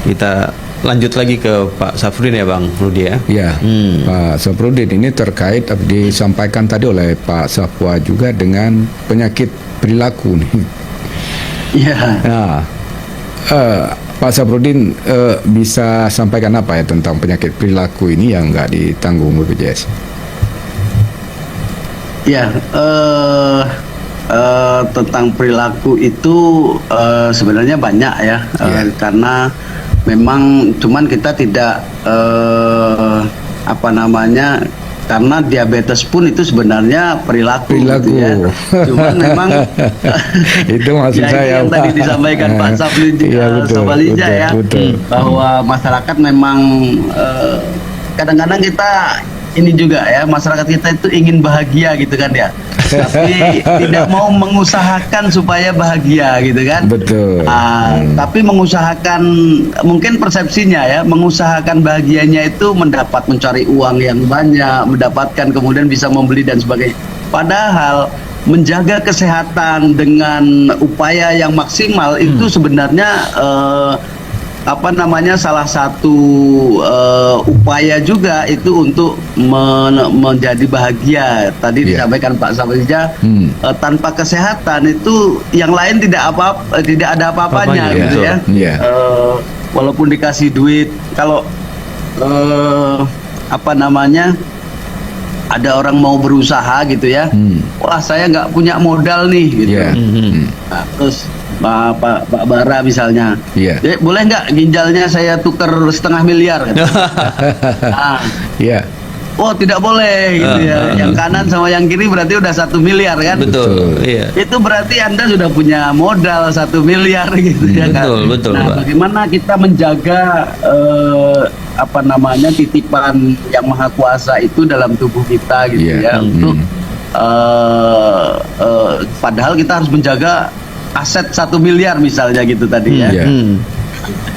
Kita lanjut lagi ke Pak Safrudin ya Bang Rudi ya. Ya, Pak Safrudin, ini terkait disampaikan tadi oleh Pak Safwa juga dengan penyakit perilaku nih. Iya. Nah, Pak Safrudin bisa sampaikan apa ya tentang penyakit perilaku ini yang nggak ditanggung BPJS? Ya, tentang perilaku itu sebenarnya banyak ya, karena memang cuman kita tidak karena diabetes pun itu sebenarnya perilaku. Gitu ya. Cuman memang itu maksud ya, saya yang tadi disampaikan Pak Sabalija ya, bahwa masyarakat memang kadang-kadang kita ini juga ya, masyarakat kita itu ingin bahagia gitu kan ya, tapi tidak mau mengusahakan supaya bahagia gitu kan. Betul. Tapi mengusahakan, mungkin persepsinya ya, mengusahakan bahagianya itu mencari uang yang banyak, mendapatkan kemudian bisa membeli dan sebagainya. Padahal menjaga kesehatan dengan upaya yang maksimal itu sebenarnya salah satu upaya juga itu untuk menjadi bahagia. Tadi disampaikan Pak Sabalija, tanpa kesehatan itu yang lain tidak ada apa-apanya gitu ya. Walaupun dikasih duit, kalau ada orang mau berusaha gitu ya, wah saya nggak punya modal nih gitu. Nah, terus Pak Bara misalnya, boleh nggak ginjalnya saya tukar 500 miliar? Gitu. Oh tidak boleh gitu ya. Yang kanan sama yang kiri berarti udah 1 miliar kan? Betul. Itu berarti Anda sudah punya modal 1 miliar gitu ya kan? Betul. Nah, bagaimana kita menjaga titipan yang maha kuasa itu dalam tubuh kita gitu ya, untuk padahal kita harus menjaga aset 1 miliar misalnya gitu tadi ya.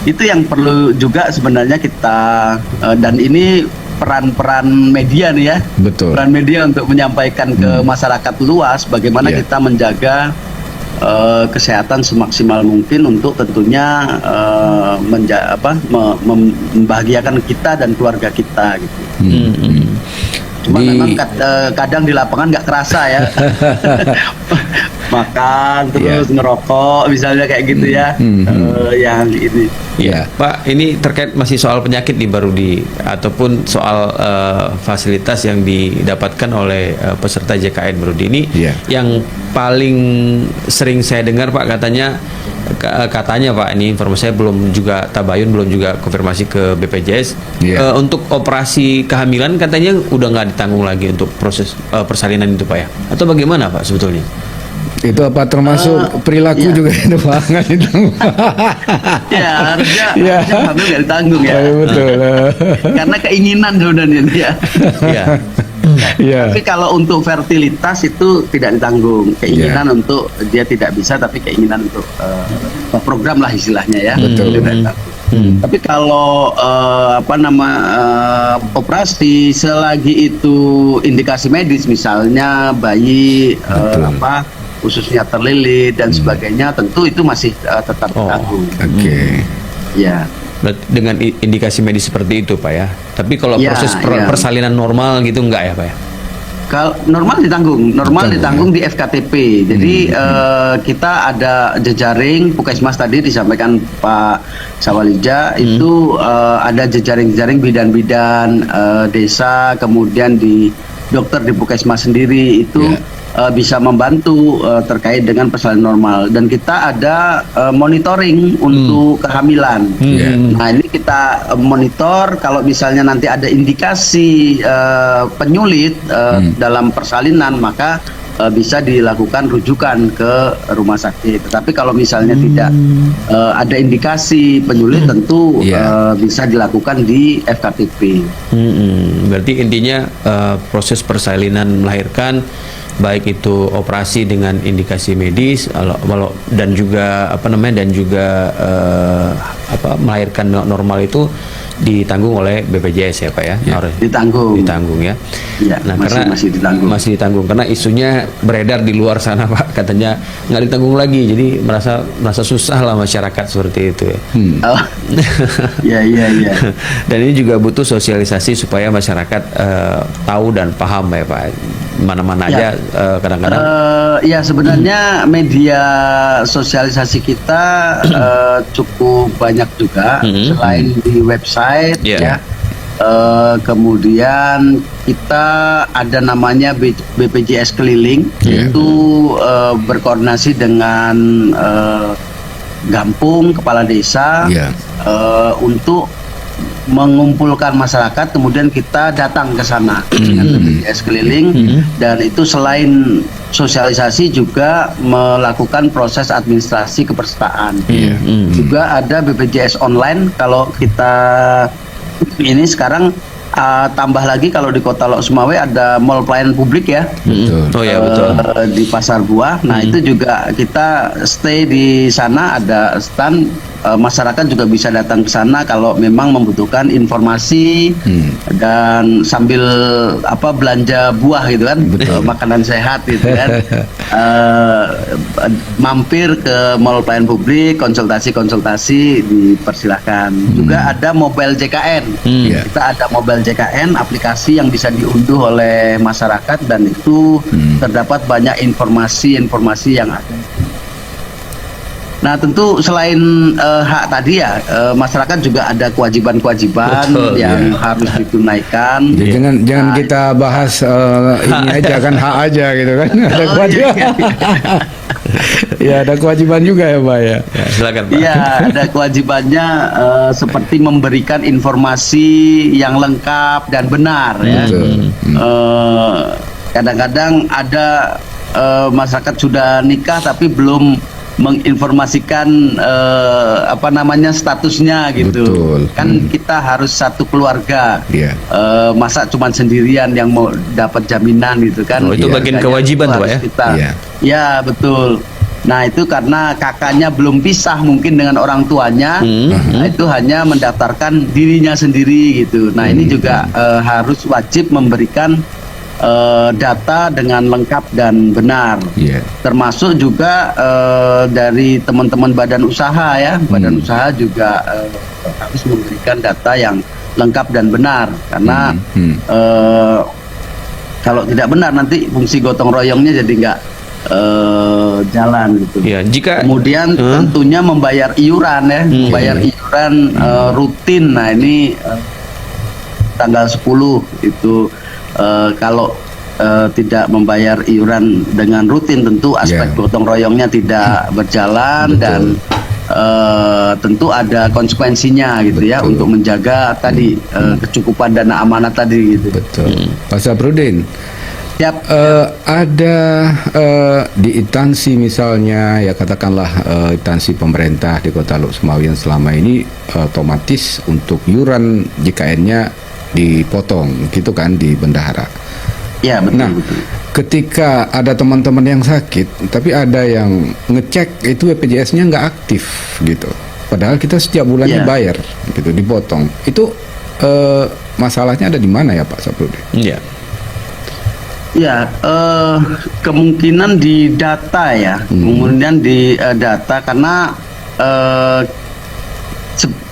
Itu yang perlu juga sebenarnya kita, dan ini peran media nih ya. Betul. Peran media untuk menyampaikan ke masyarakat luas bagaimana kita menjaga kesehatan semaksimal mungkin untuk tentunya membahagiakan kita dan keluarga kita gitu. Cuma memang kadang di lapangan nggak kerasa ya. Makan terus ngerokok misalnya kayak gitu ya. Yang ini. Pak, ini terkait masih soal penyakit nih baru ataupun soal fasilitas yang didapatkan oleh peserta JKN Barudi ini. Yang paling sering saya dengar Pak, katanya Pak, ini informasi saya belum juga tabayun, belum juga konfirmasi ke BPJS. Untuk operasi kehamilan katanya udah nggak ditanggung lagi untuk proses persalinan itu Pak ya? Atau bagaimana Pak sebetulnya? Itu apa termasuk perilaku juga itu Pak? Nggak ditanggung. harusnya hamil nggak ditanggung ya. Betul. Karena keinginan sebenarnya dia. Tapi kalau untuk fertilitas itu tidak ditanggung. Keinginan untuk dia tidak bisa, tapi keinginan untuk program lah istilahnya ya. Betul. Tapi kalau operasi selagi itu indikasi medis, misalnya bayi khususnya terlilit dan sebagainya, tentu itu masih tetap ditanggung. Dengan indikasi medis seperti itu Pak ya. Tapi kalau proses persalinan normal gitu enggak ya Pak ya? Kalau normal ditanggung di FKTP. Jadi kita ada jejaring Puskesmas, tadi disampaikan Pak Sabalija, itu ada jejaring bidan-bidan desa, kemudian di dokter di Puskesmas sendiri itu bisa membantu terkait dengan persalinan normal, dan kita ada monitoring untuk kehamilan. Nah ini kita monitor, kalau misalnya nanti ada indikasi penyulit dalam persalinan, maka bisa dilakukan rujukan ke rumah sakit. Tetapi kalau misalnya tidak ada indikasi penyulit, tentu bisa dilakukan di FKTP. Berarti intinya proses persalinan melahirkan, baik itu operasi dengan indikasi medis, dan juga melahirkan normal itu ditanggung oleh BPJS ya Pak ya? Harus ditanggung ya. Ya, Nah, masih ditanggung karena isunya beredar di luar sana Pak, katanya nggak ditanggung lagi, jadi merasa susah lah masyarakat seperti itu ya. Oh, iya. Dan ini juga butuh sosialisasi supaya masyarakat tahu dan paham ya Pak. Mana-mana aja kadang-kadang. Ya sebenarnya media sosialisasi kita cukup banyak juga, selain di website ya. Kemudian kita ada namanya BPJS Keliling, itu berkoordinasi dengan Gampung, kepala desa untuk mengumpulkan masyarakat, kemudian kita datang ke sana dengan BPJS Keliling, dan itu selain sosialisasi juga melakukan proses administrasi kepesertaan. Juga ada BPJS online. Kalau kita ini sekarang tambah lagi, kalau di Kota Lok Sumawe ada mall pelayanan publik ya. Oh ya betul. Di Pasar Buah. Nah itu juga kita stay di sana, ada stand. Masyarakat juga bisa datang ke sana kalau memang membutuhkan informasi dan sambil belanja buah gitu kan, makanan sehat gitu kan. Mampir ke mall pelayanan publik, konsultasi dipersilahkan. Juga ada mobile JKN. Kita ada mobile JKN, aplikasi yang bisa diunduh oleh masyarakat, dan itu terdapat banyak informasi yang ada. Nah tentu selain hak tadi ya, masyarakat juga ada kewajiban-kewajiban yang harus ditunaikan. Jadi jangan kita bahas ini aja kan, hak aja gitu kan. Ada kewajiban. Ya ada kewajiban juga ya Pak ya. Silakan Pak. Iya, ada kewajibannya seperti memberikan informasi yang lengkap dan benar ya. Kadang-kadang ada masyarakat sudah nikah tapi belum menginformasikan statusnya gitu. Kan kita harus satu keluarga. Masa cuma sendirian yang mau dapat jaminan gitu kan. Itu bagian kewajiban tuh Pak ya. Ya betul. Nah itu karena kakaknya belum pisah mungkin dengan orang tuanya, nah, itu hanya mendaftarkan dirinya sendiri gitu. Nah ini juga harus wajib memberikan data dengan lengkap dan benar, termasuk juga dari teman-teman badan usaha ya. Badan usaha juga harus memberikan data yang lengkap dan benar, karena kalau tidak benar nanti fungsi gotong royongnya jadi nggak jalan gitu. Kemudian tentunya membayar iuran ya, membayar iuran rutin. Nah ini tanggal 10 itu. Kalau tidak membayar iuran dengan rutin, tentu aspek gotong royongnya tidak berjalan. Dan tentu ada konsekuensinya gitu ya, untuk menjaga tadi kecukupan dana amanah tadi gitu. Pak Saprudin, ada di instansi misalnya ya, katakanlah instansi pemerintah di Kota Lok Sumawe yang selama ini otomatis untuk iuran JKN-nya dipotong gitu kan di bendahara. Ya betul. Nah, ketika ada teman-teman yang sakit tapi ada yang ngecek itu BPJS-nya nggak aktif gitu, padahal kita setiap bulannya bayar gitu, dipotong. Itu masalahnya ada di mana ya Pak Saprudin? Ya, kemungkinan di data ya, kemudian di data, karena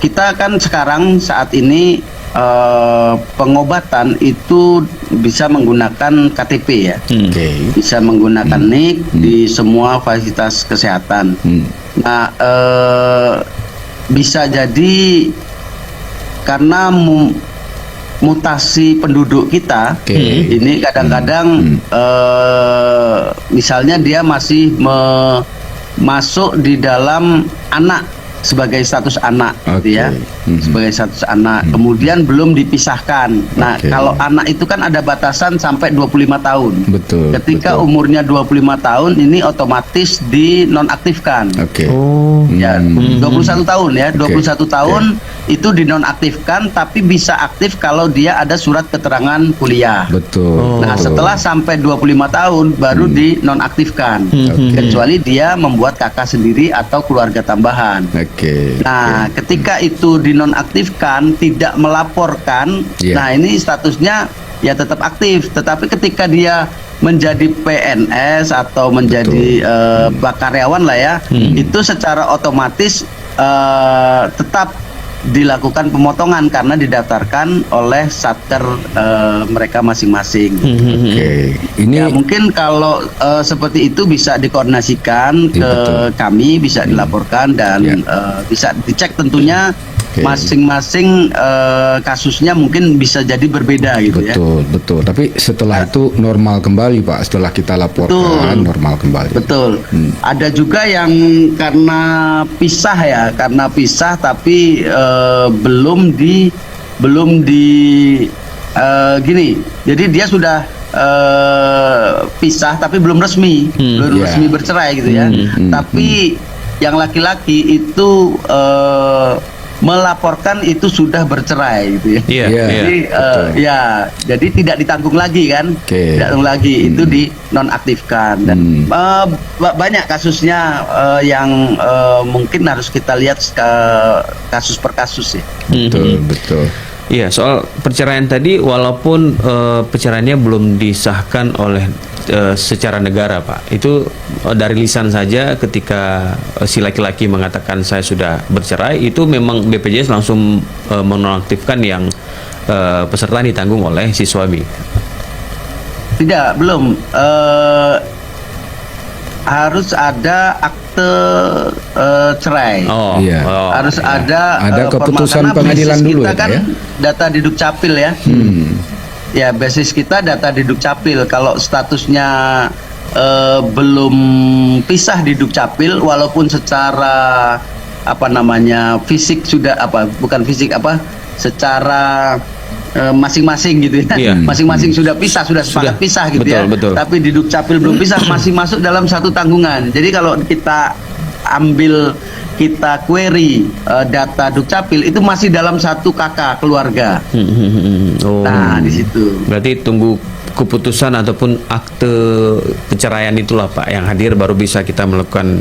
kita kan sekarang saat ini pengobatan itu bisa menggunakan KTP ya, bisa menggunakan NIK di semua fasilitas kesehatan. Nah, bisa jadi karena mutasi penduduk kita ini kadang-kadang misalnya dia masih masuk di dalam anak, sebagai status anak gitu ya, sebagai status anak, kemudian belum dipisahkan. Nah kalau anak itu kan ada batasan sampai 25 tahun. Ketika umurnya 25 tahun ini otomatis dinonaktifkan. 21 tahun ya, 21 tahun itu dinonaktifkan, tapi bisa aktif kalau dia ada surat keterangan kuliah. Betul. Nah, setelah sampai 25 tahun baru dinonaktifkan. Kecuali dia membuat KK sendiri atau keluarga tambahan. Oke. Nah, ketika itu dinonaktifkan, tidak melaporkan, nah ini statusnya ya tetap aktif. Tetapi ketika dia menjadi PNS atau menjadi karyawan lah ya, itu secara otomatis tetap dilakukan pemotongan karena didaftarkan oleh satker mereka masing-masing. Ini ya mungkin kalau seperti itu bisa dikoordinasikan ke kami, bisa dilaporkan dan bisa dicek tentunya. Masing-masing kasusnya mungkin bisa jadi berbeda gitu ya. Betul. Tapi setelah itu normal kembali Pak. Setelah kita laporkan normal kembali. Betul. Ada juga yang karena pisah tapi belum di gini. Jadi dia sudah pisah tapi belum resmi, resmi bercerai gitu ya. Tapi yang laki-laki itu melaporkan itu sudah bercerai gitu ya. Jadi jadi tidak ditanggung lagi kan. Tidak ditanggung lagi, itu dinonaktifkan dan banyak kasusnya yang mungkin harus kita lihat kasus per kasus ya. Betul. Iya, soal perceraian tadi walaupun perceraiannya belum disahkan oleh secara negara, Pak. Itu dari lisan saja ketika si laki-laki mengatakan saya sudah bercerai, itu memang BPJS langsung menonaktifkan yang peserta ditanggung oleh si suami. Tidak, belum. Harus ada akte cerai. Harus ada keputusan pengadilan dulu kita kan ya? Data di Dukcapil ya. Ya, basis kita data di Dukcapil. Kalau statusnya belum pisah di Dukcapil, walaupun secara fisik sudah secara masing-masing gitu ya. Masing-masing sudah pisah, sudah sepakat pisah gitu betul. Tapi di Dukcapil belum pisah, masih masuk dalam satu tanggungan. Jadi kalau kita query data Dukcapil itu masih dalam satu KK keluarga. Nah, di situ. Berarti tunggu keputusan ataupun akte perceraian itulah Pak yang hadir baru bisa kita melakukan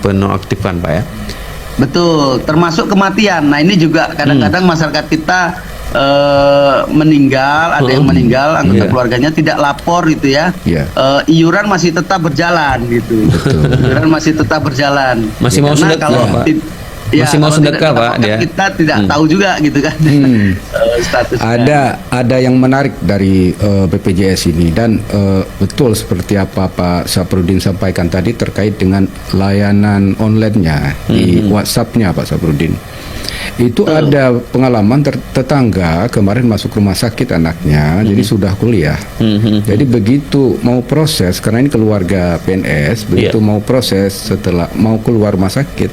penonaktifan Pak ya. Betul, termasuk kematian. Nah, ini juga kadang-kadang masyarakat kita meninggal, ada yang meninggal, anggota keluarganya tidak lapor gitu ya. Iuran masih tetap berjalan gitu. Iuran masih tetap berjalan. Masih mau sedekah Pak. Masih mau sedekah Pak dia. Kita tidak tahu juga gitu kan. Statusnya. Ada yang menarik dari BPJS ini dan betul seperti apa Pak Saprudin sampaikan tadi terkait dengan layanan online-nya di WhatsApp-nya Pak Saprudin. Itu ada pengalaman tetangga kemarin masuk rumah sakit anaknya, jadi sudah kuliah. Jadi begitu mau proses, karena ini keluarga PNS, begitu mau proses setelah mau keluar rumah sakit,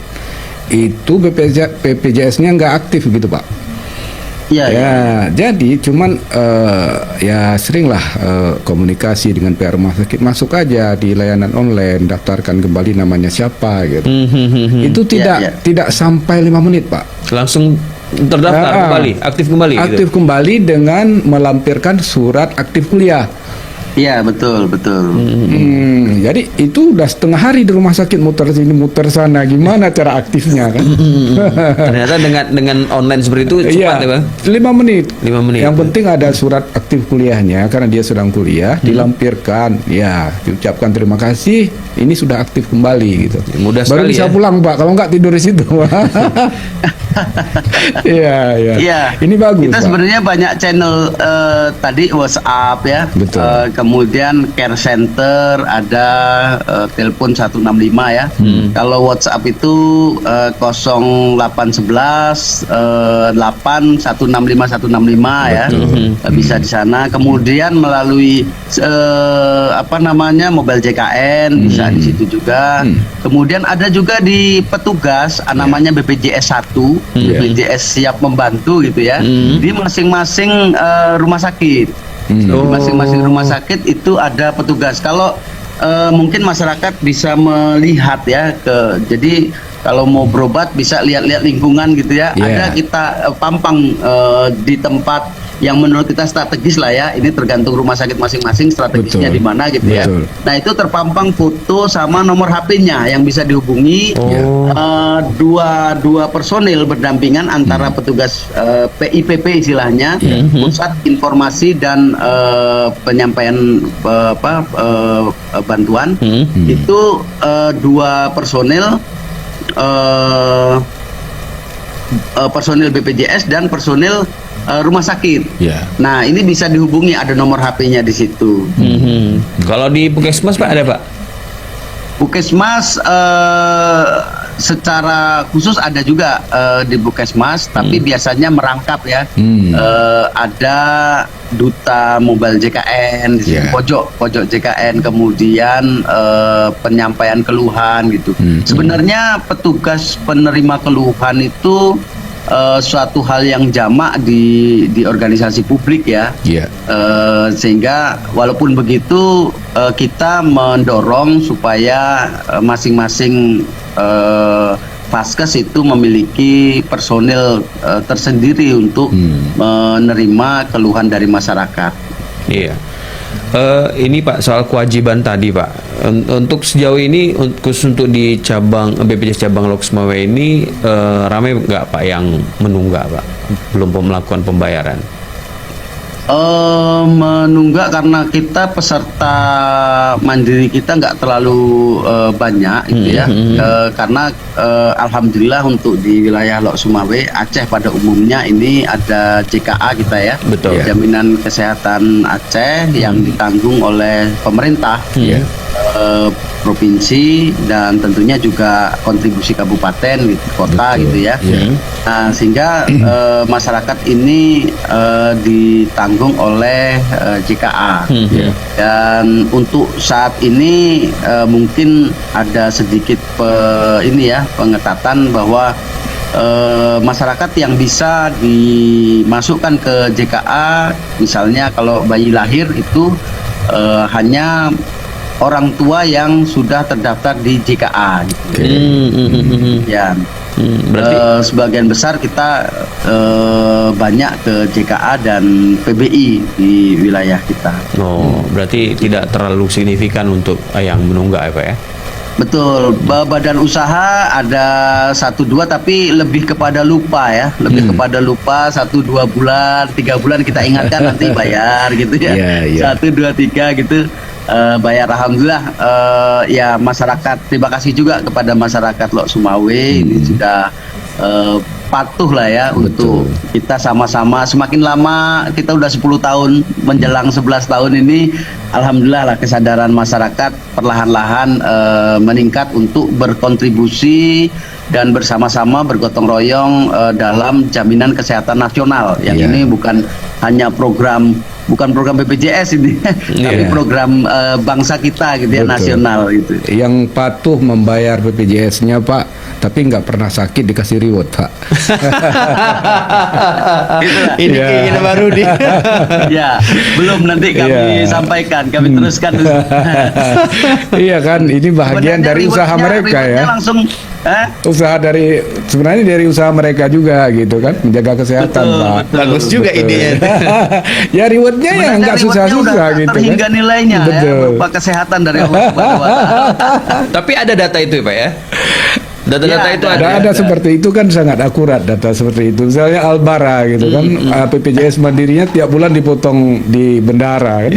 itu BPJS-nya nggak aktif gitu Pak. Jadi cuman seringlah komunikasi dengan pihak rumah sakit, masuk aja di layanan online, daftarkan kembali namanya siapa gitu. Itu tidak sampai 5 menit Pak. Langsung terdaftar kembali, aktif kembali. Aktif gitu. Kembali dengan melampirkan surat aktif kuliah. Iya, betul. Jadi itu udah setengah hari di rumah sakit, muter sini muter sana, gimana cara aktifnya kan? Ternyata dengan online seperti itu cepat ya Bang? 5 menit. Yang penting ada surat aktif kuliahnya karena dia sedang kuliah, dilampirkan, diucapkan terima kasih, ini sudah aktif kembali gitu. Mudah baru sekali bisa pulang Pak, kalau nggak tidur di situ. Iya. Ini bagus. Kita sebenarnya banyak channel tadi WhatsApp ya. Betul. Kemudian care center ada telepon 165 ya. Kalau WhatsApp itu 0811 8 165 165 ya. Bisa di sana. Kemudian melalui mobile JKN bisa di situ juga. Kemudian ada juga di petugas namanya BPJS 1. BPJS siap membantu gitu ya. Di masing-masing rumah sakit. Di masing-masing rumah sakit itu ada petugas. Kalau mungkin masyarakat bisa melihat ya jadi kalau mau berobat bisa lihat-lihat lingkungan gitu ya. Ada kita pampang di tempat yang menurut kita strategis lah ya. Ini tergantung rumah sakit masing-masing strategisnya di mana gitu ya. Nah itu terpampang foto sama nomor HP-nya yang bisa dihubungi. Dua personil berdampingan antara petugas PIPP istilahnya, pusat informasi dan penyampaian bantuan. Itu dua personil personil BPJS dan personil rumah sakit. Nah ini bisa dihubungi, ada nomor HP-nya di situ. Kalau di Puskesmas Pak ada Pak? Puskesmas secara khusus ada juga di Puskesmas, tapi biasanya merangkap ya. Ada duta mobile JKN di pojok JKN, kemudian penyampaian keluhan gitu. Sebenarnya petugas penerima keluhan itu suatu hal yang jamak di organisasi publik ya. Sehingga walaupun begitu kita mendorong supaya masing-masing Vaskes itu memiliki personil tersendiri untuk menerima keluhan dari masyarakat. Iya. Ini Pak soal kewajiban tadi Pak. Untuk sejauh ini khusus untuk di cabang BPJS cabang Loksmawe ini ramai nggak Pak yang menunggak Pak? Belum melakukan pembayaran? Menunggak karena kita peserta mandiri kita nggak terlalu banyak gitu ya. Karena alhamdulillah untuk di wilayah Lok Sumawe, Aceh pada umumnya ini ada JKA kita ya. Betul. Jaminan Kesehatan Aceh yang ditanggung oleh pemerintah. Provinsi dan tentunya juga kontribusi kabupaten gitu, kota gitu ya. Nah, sehingga masyarakat ini ditanggung oleh JKA. Dan untuk saat ini mungkin ada sedikit pengetatan bahwa masyarakat yang bisa dimasukkan ke JKA, misalnya kalau bayi lahir itu hanya orang tua yang sudah terdaftar di JKA gitu. Ya. Berarti sebagian besar kita banyak ke JKA dan PBI di wilayah kita. Berarti tidak terlalu signifikan untuk yang menunggak ya Pak ya? Betul, badan usaha ada 1-2 tapi lebih kepada lupa ya, kepada lupa 1-2 bulan, 3 bulan kita ingatkan nanti bayar gitu ya. 1, 2, 3 gitu. Bayar alhamdulillah ya masyarakat, terima kasih juga kepada masyarakat Lok Sumawe ini sudah patuh lah ya. Untuk kita sama-sama semakin lama, kita udah 10 tahun menjelang 11 tahun ini, alhamdulillah lah kesadaran masyarakat perlahan-lahan meningkat untuk berkontribusi dan bersama-sama bergotong royong dalam jaminan kesehatan nasional yang ini bukan hanya program BPJS ini, tapi program bangsa kita gitu ya, nasional gitu. Yang patuh membayar BPJS-nya Pak, tapi nggak pernah sakit dikasih reward Pak. Ini keinginan baru di. Ya, belum, nanti kami sampaikan, kami teruskan. Iya kan, ini bahagian dari usaha mereka ya. Langsung sebenarnya dari usaha mereka juga gitu kan, menjaga kesehatan Pak. Bagus juga idenya. Ya rewardnya ya nggak susah-susah gitu terhingga kan. nilainya ya, berupa kesehatan dari Allah Subhanahu wa Ta'ala. Tapi ada data itu ya Pak ya? Data-data itu ada seperti itu kan, sangat akurat data seperti itu. Misalnya Albara gitu kan, BPJS mandirinya tiap bulan dipotong di bendara kan,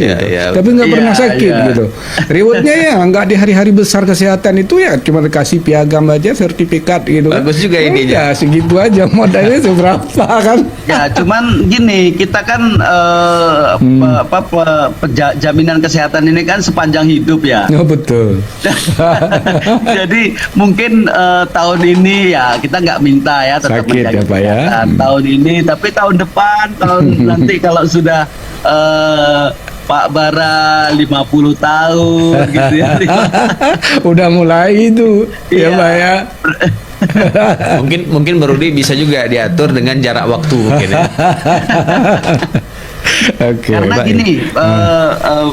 tapi nggak pernah sakit gitu. Rewardnya ya nggak di hari-hari besar kesehatan itu ya cuma dikasih piagam aja, sertifikat gitu. Bagus juga ini ya segitu aja, modalnya seberapa kan? Ya cuman gini, kita kan jaminan kesehatan ini kan sepanjang hidup ya. Oh betul. Jadi mungkin tahun ini ya kita nggak minta ya tetap sakit ya Pak ya. Tahun ini, tapi tahun depan, nanti kalau sudah Pak Bara 50 tahun gitu ya. Udah mulai itu ya Pak ya. mungkin Bro Rudi bisa juga diatur dengan jarak waktu mungkin ya. Oke, Karena baik. gini,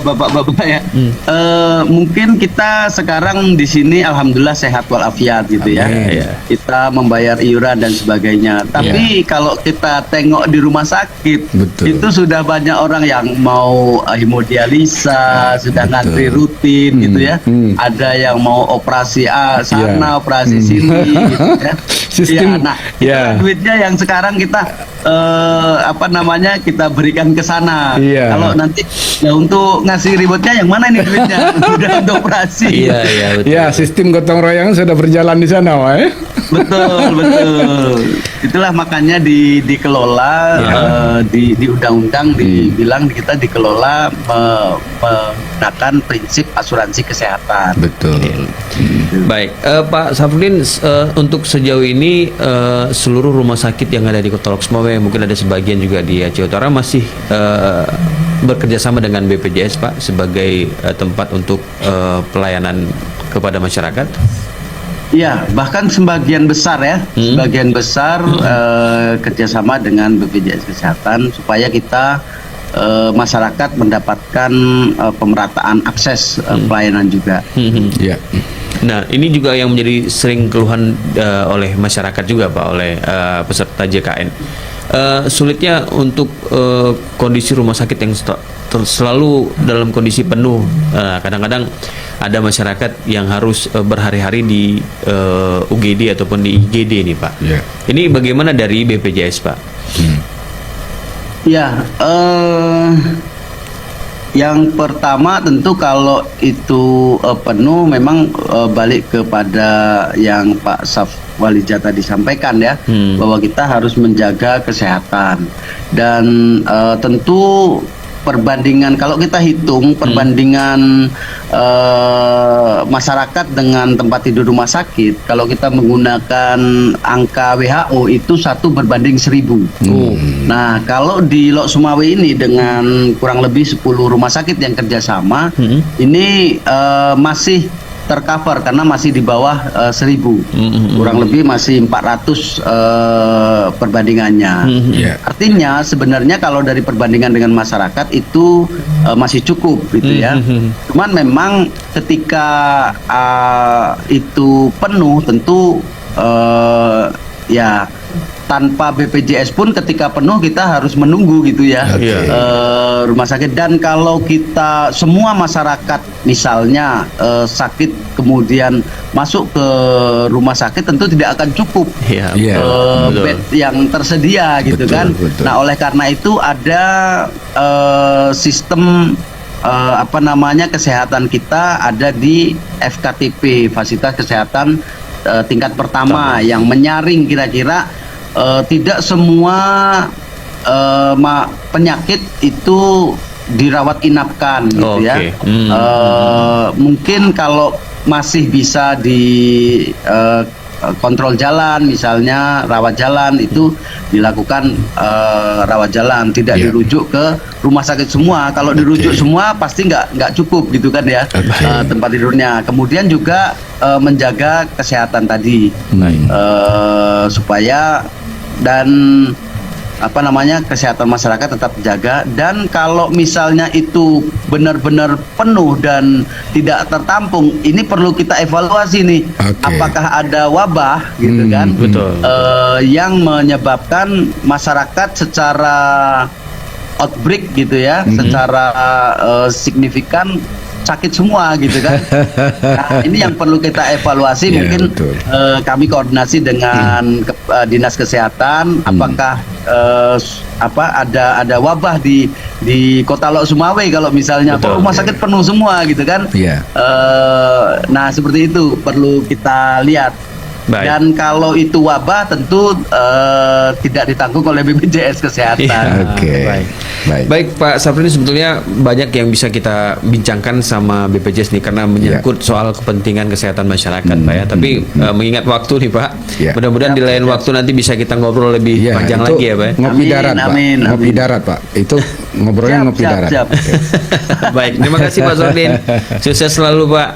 bapak-bapak ya, mungkin kita sekarang di sini alhamdulillah sehat walafiat gitu ya. Amin. Kita membayar iuran dan sebagainya. Tapi kalau kita tengok di rumah sakit, Betul. itu sudah banyak orang yang mau hemodialisa, sudah betul. ngantri rutin gitu ya. Ada yang mau operasi sana, operasi sini gitu ya. Sistem- Ya, nah, ya. duitnya yang sekarang kita kita berikan ke sana. Iya. Kalau nanti ya untuk ngasih ribetnya yang mana ini duitnya? Udah untuk operasi. Iya, iya betul. Ya, sistem gotong royong sudah berjalan di sana, Wak. Betul, betul. Itulah makanya dikelola di undang-undang dibilang kita dikelola menggunakan prinsip asuransi kesehatan. Betul. Baik, Pak Safrudin, untuk sejauh ini seluruh rumah sakit yang ada di Kota Lok Sumawe, mungkin ada sebagian juga di Aceh Utara masih bekerja sama dengan BPJS, Pak, sebagai tempat untuk pelayanan kepada masyarakat. Ya, bahkan sebagian besar ya, sebagian besar kerjasama dengan BPJS Kesehatan supaya kita masyarakat mendapatkan pemerataan akses pelayanan juga. Ya. Nah, ini juga yang menjadi sering keluhan oleh masyarakat juga, Pak, oleh peserta JKN. Sulitnya untuk kondisi rumah sakit yang selalu dalam kondisi penuh. Kadang-kadang ada masyarakat yang harus berhari-hari di UGD ataupun di IGD nih, Pak. Ya. Ini bagaimana dari BPJS, Pak? Ya, yang pertama tentu kalau itu penuh memang balik kepada yang Pak Safwalija tadi sampaikan ya, bahwa kita harus menjaga kesehatan dan tentu perbandingan kalau kita hitung perbandingan masyarakat dengan tempat tidur rumah sakit, kalau kita menggunakan angka WHO itu 1/1000. Nah, kalau di Lok Sumawe ini dengan kurang lebih 10 rumah sakit yang kerjasama, ini masih tercover karena masih di bawah 1000, kurang lebih masih 400 perbandingannya. Yeah. Artinya sebenarnya kalau dari perbandingan dengan masyarakat itu masih cukup gitu ya. Cuman memang ketika itu penuh tentu ya tanpa BPJS pun ketika penuh kita harus menunggu gitu ya. Rumah sakit. Dan kalau kita semua masyarakat misalnya sakit kemudian masuk ke rumah sakit tentu tidak akan cukup bed yang tersedia gitu kan. Betul. Nah, oleh karena itu ada sistem kesehatan kita ada di FKTP, fasilitas kesehatan tingkat pertama yang menyaring kira-kira tidak semua penyakit itu dirawat inapkan gitu ya. Mungkin kalau masih bisa di kontrol jalan, misalnya rawat jalan itu dilakukan rawat jalan, tidak dirujuk ke rumah sakit semua. Kalau dirujuk semua pasti nggak cukup gitu kan ya tempat tidurnya. Kemudian juga menjaga kesehatan tadi supaya dan kesehatan masyarakat tetap terjaga. Dan kalau misalnya itu benar-benar penuh dan tidak tertampung, ini perlu kita evaluasi nih, apakah ada wabah gitu kan, yang menyebabkan masyarakat secara outbreak gitu ya, secara signifikan sakit semua gitu kan. Nah, ini yang perlu kita evaluasi. Mungkin kami koordinasi dengan dinas kesehatan, apakah ada wabah di Kota Lok Sumawe kalau misalnya rumah sakit penuh semua gitu kan. Nah, seperti itu perlu kita lihat. Dan kalau itu wabah tentu tidak ditanggung oleh BPJS Kesehatan. Baik Pak Safrudin, sebetulnya banyak yang bisa kita bincangkan sama BPJS nih karena menyangkut soal kepentingan kesehatan masyarakat, Pak ya. Tapi mengingat waktu nih Pak, mudah-mudahan di lain waktu nanti bisa kita ngobrol lebih panjang lagi ya Pak. Ngopi darat Pak. Ngopi darat Pak. Itu ngobrolnya ngopi darat. Baik, terima kasih Pak Safrudin. Sukses selalu Pak.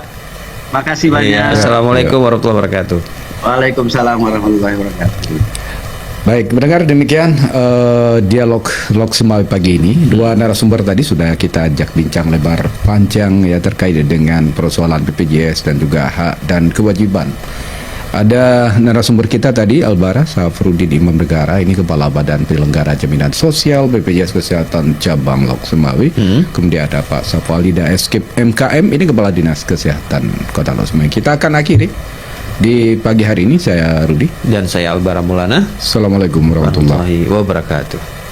Makasih banyak. Assalamualaikum warahmatullahi wabarakatuh. Waalaikumsalam warahmatullahi wabarakatuh. Baik, mendengar demikian dialog Lok Semawi pagi ini. Dua narasumber tadi sudah kita ajak bincang lebar panjang ya terkait dengan persoalan BPJS dan juga hak dan kewajiban. Ada narasumber kita tadi Albara Safruddin Imam Negara, ini Kepala Badan Penyelenggara Jaminan Sosial BPJS Kesehatan Cabang Lok Semawi. Kemudian ada Pak Safwalida Eskip MKM, ini Kepala Dinas Kesehatan Kota Lok Semawi. Kita akan akhiri di pagi hari ini. Saya Rudi dan saya Albara Maulana. Assalamualaikum warahmatullahi wabarakatuh.